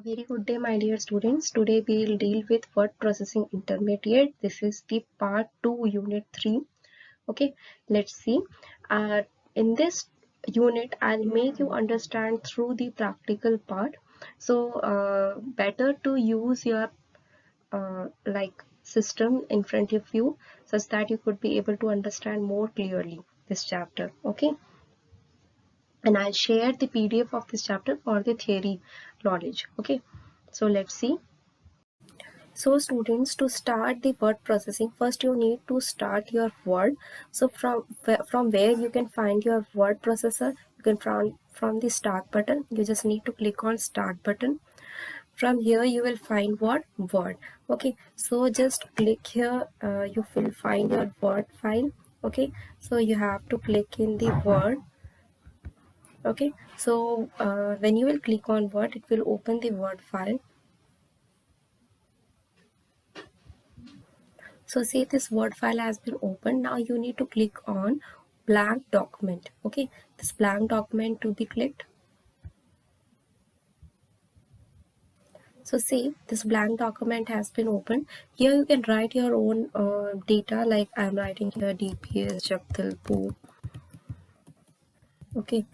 Very good day, my dear students. Today we will deal with word processing intermediate. This is the part 2, unit 3. Okay, let's see. In this unit, I'll make you understand through the practical part. So, better to use your system in front of you such that you could be able to understand more clearly this chapter. Okay, and I'll share the PDF of this chapter for the theory knowledge. Okay, so let's see. So students, to start the word processing, first you need to start your word. So from where you can find your word processor, you can from the start button. You just need to click on start button. From here you will find what word. Okay, so just click here. You will find your word file. Okay, so you have to click in the word. Okay, so when you will click on word, it will open the word file. So see, this word file has been opened. Now you need to click on blank document. Okay, this blank document to be clicked. So see, this blank document has been opened. Here you can write your own data, like I'm writing here DPS Jagdalpur. Okay,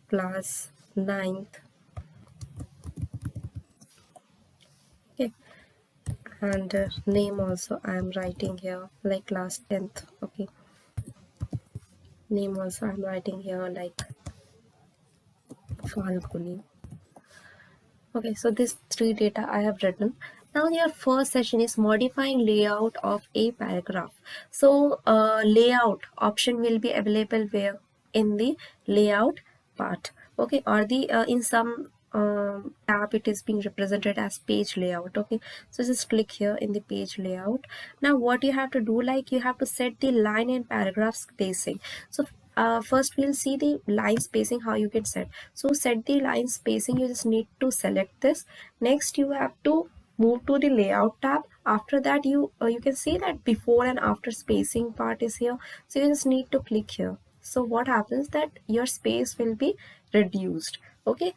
class 9th. Okay, and name also I'm writing here like class 10th. Okay, name also I'm writing here like Falguni. Okay, so these three data I have written. Now your first session is modifying layout of a paragraph. So layout option will be available where in the layout part. Okay, or the in some tab it is being represented as page layout. Okay, so just click here in the page layout. Now what you have to do, like you have to set the line and paragraph spacing. So first we'll see the line spacing, how you can set. So set the line spacing, you just need to select this. Next you have to move to the layout tab. After that you can see that before and after spacing part is here, so you just need to click here. So what happens that your space will be reduced. Okay,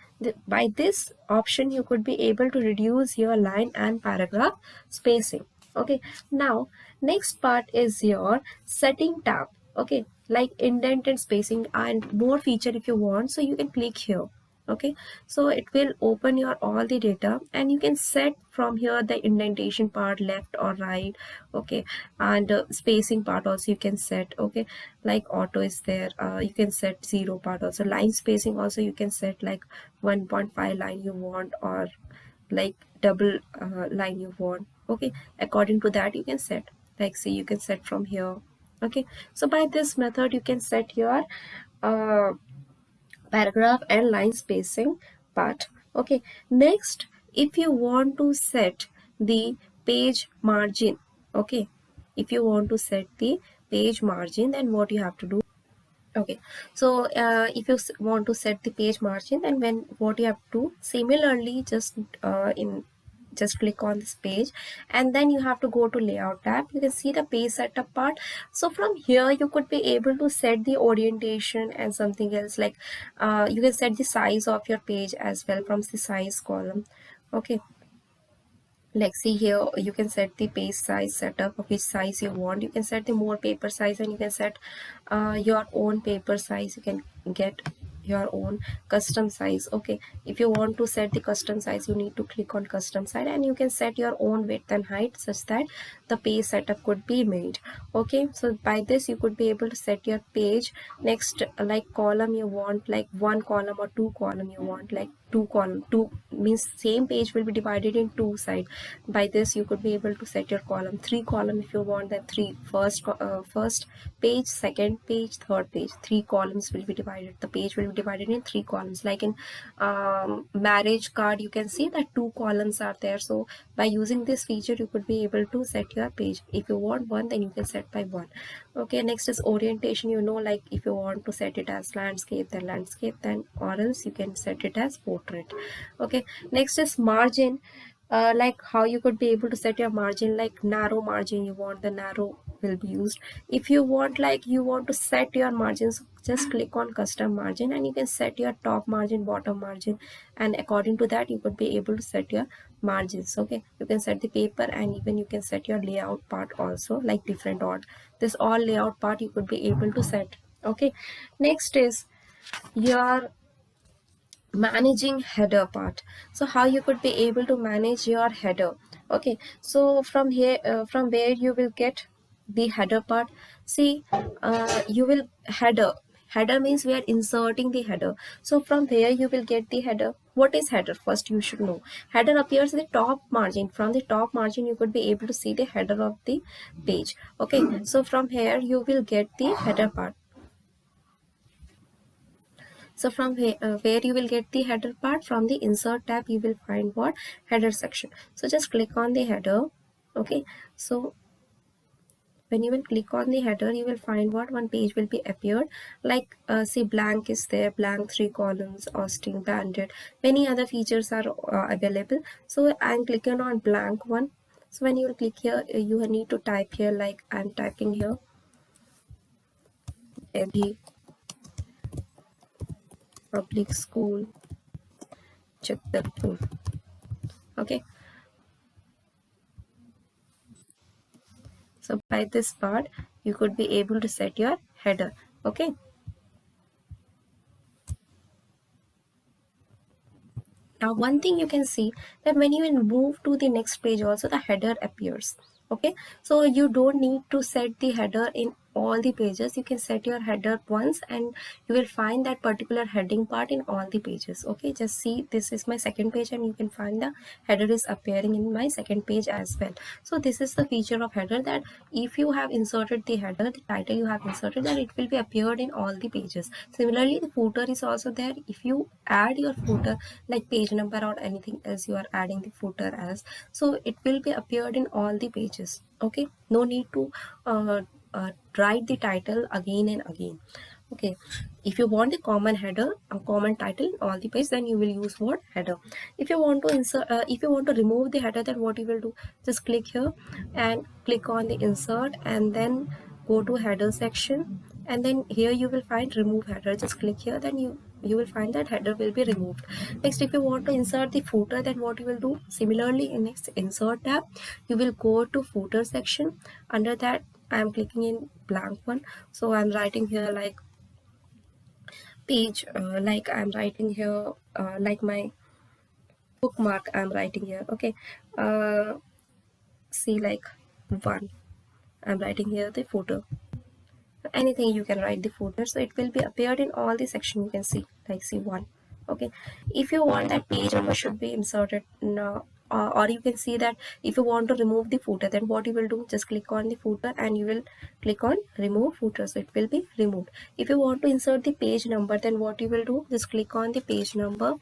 by this option you could be able to reduce your line and paragraph spacing. Okay, now next part is your setting tab. Okay, like indent and spacing and more feature if you want, so you can click here. Okay, so it will open your all the data and you can set from here the indentation part left or right. Okay, and spacing part also you can set. Okay, like auto is there, you can set 0 part also. Line spacing also you can set like 1.5 line you want, or like double line you want. Okay, according to that you can set, like see you can set from here. Okay, so by this method you can set your uh, paragraph and line spacing part. Okay, next if you want to set the page margin. Okay, if you want to set the page margin, then what you have to do. Okay, so if you want to set the page margin, then when what you have to similarly just click on this page and then you have to go to layout tab. You can see the page setup part. So from here you could be able to set the orientation and something else, like you can set the size of your page as well from the size column. Okay, like see here you can set the page size setup of which size you want. You can set the more paper size and you can set your own paper size. You can get your own custom size. Okay, if you want to set the custom size, you need to click on custom size and you can set your own width and height such that the page setup could be made. Okay, so by this you could be able to set your page. Next, like column you want, like one column or two column you want, like two column. Two means same page will be divided in two sides. By this you could be able to set your column. Three column if you want, that three first page, second page, third page. Three columns will be divided. The page will be divided in three columns. Like in marriage card you can see that two columns are there. So by using this feature you could be able to set your page. If you want one, then you can set by one. Okay, next is orientation. You know, like if you want to set it as landscape, then landscape, then or else you can set it as portrait. Okay, next is margin. Like how you could be able to set your margin, like narrow margin you want, the narrow will be used. If you want, like you want to set your margins, just click on custom margin, and you can set your top margin, bottom margin, and according to that you could be able to set your margins. Okay, you can set the paper, and even you can set your layout part also, like different order. This all layout part you could be able to set. Okay, next is your managing header part. So how you could be able to manage your header. Okay, so from here, from where you will get the header part. See, you will header means we are inserting the header. So from where you will get the header. What is header? First you should know, header appears in the top margin. From the top margin you could be able to see the header of the page. Okay, so from here you will get the header part. So from where you will get the header part, from the insert tab you will find what? Header section. So just click on the header. Okay, so when you will click on the header you will find what? One page will be appeared, like see, blank is there, blank 3 columns, Austin, banded, many other features are available. So I'm clicking on blank one. So when you will click here, you need to type here, like I'm typing here, every public school Chhatarpur. Okay, so by this part you could be able to set your header. Okay, now one thing you can see, that when you will move to the next page also the header appears. Okay, so you don't need to set the header in all the pages. You can set your header once and you will find that particular heading part in all the pages. Okay, just see, this is my second page and you can find the header is appearing in my second page as well. So this is the feature of header, that if you have inserted the header, the title you have inserted, then it will be appeared in all the pages. Similarly, the footer is also there. If you add your footer, like page number or anything else you are adding the footer as, so it will be appeared in all the pages. Okay, no need to write the title again and again. Okay, if you want the common header, a common title in all the pages, then you will use what? Header. If you want to insert, if you want to remove the header, then what you will do? Just click here and click on the insert, and then go to header section, and then here you will find remove header. Just click here, then you will find that header will be removed. Next, if you want to insert the footer, then what you will do? Similarly, in next insert tab, you will go to footer section. Under that, I am clicking in blank one, so I'm writing here like page, like I'm writing here, like my bookmark I'm writing here. Okay, see, like one, I'm writing here the footer. Anything you can write the footer, so it will be appeared in all the section. You can see, like, see, one. Okay, if you want that page number should be inserted now, or you can see that if you want to remove the footer, then what you will do? Just click on the footer and you will click on remove footer, so it will be removed. If you want to insert the page number, then what you will do? Just click on the page number.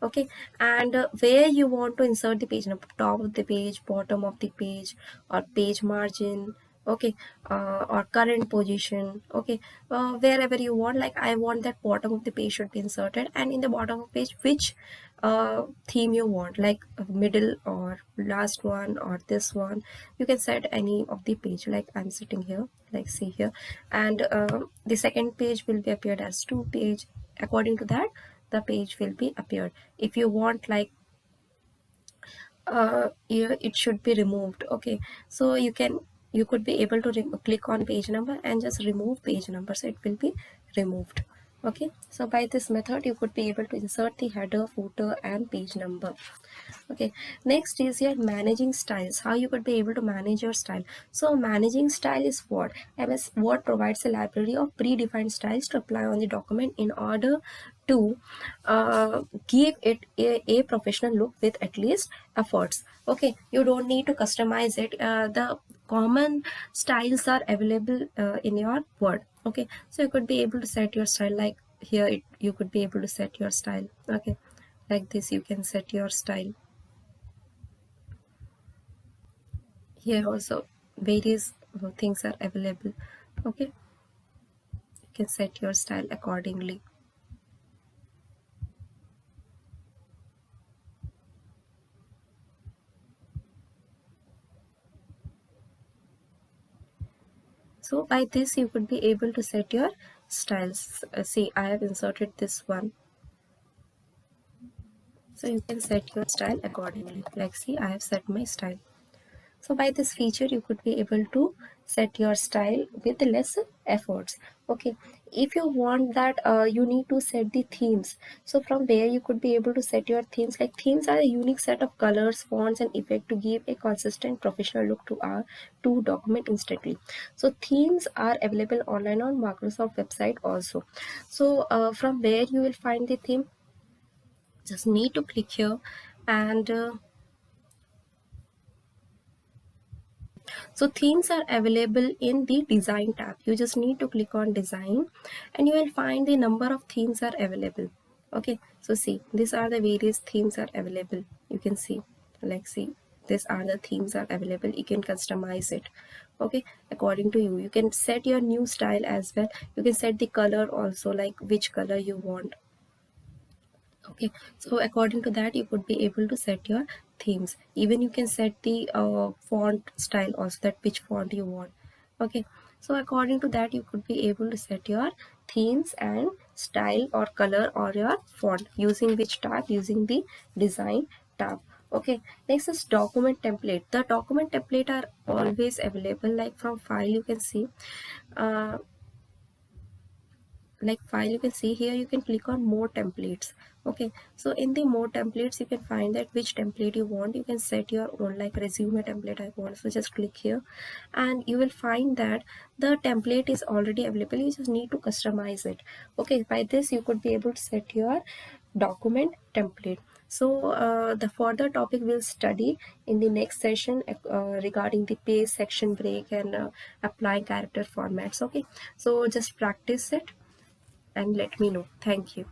Okay, and where you want to insert the page number, top of the page, bottom of the page, or page margin. Okay, or current position. Okay, wherever you want, like I want that bottom of the page should be inserted, and in the bottom of page which theme you want, like middle or last one or this one. You can set any of the page, like I'm sitting here, like see here, and the second page will be appeared as 2 page. According to that, the page will be appeared. If you want, like it should be removed. Okay, so you could be able to click on page number and just remove page number, so it will be removed. Okay, so by this method you could be able to insert the header, footer, and page number. Okay, next is your managing styles. How you could be able to manage your style. So managing style is what? MS Word provides a library of predefined styles to apply on the document in order to give it a professional look with at least efforts. Okay, you don't need to customize it. The common styles are available in your Word. Okay, so you could be able to set your style, like here you could be able to set your style. Okay, like this you can set your style. Here also various things are available. Okay, you can set your style accordingly. So by this you could be able to set your styles. See, I have inserted this one, so you can set your style accordingly. Like, see, I have set my style. So by this feature, you could be able to set your style with less efforts. Okay, if you want that, you need to set the themes. So from there, you could be able to set your themes. Like, themes are a unique set of colors, fonts, and effect to give a consistent professional look to our document instantly. So themes are available online on Microsoft website also. So from where you will find the theme, just need to click here, and so themes are available in the design tab. You just need to click on design, and you will find the number of themes are available. Okay, so see, these are the various themes are available. You can see, like, see, these are the themes are available. You can customize it, okay, according to you. You can set your new style as well. You can set the color also, like which color you want. Okay, so according to that, you could be able to set your themes. Even you can set the font style also, that which font you want. Okay, so according to that, you could be able to set your themes and style or color or your font using which tab, using the design tab. Okay, next is document template. The document template are always available. Like from file, you can see uh, like file, you can see here, you can click on more templates. Okay, so in the more templates, you can find that which template you want. You can set your own, like resume template I want, so just click here, and you will find that the template is already available. You just need to customize it. Okay, by this you could be able to set your document template. So the further topic we'll study in the next session regarding the page, section break, and applying character formats. Okay, so just practice it and let me know. Thank you.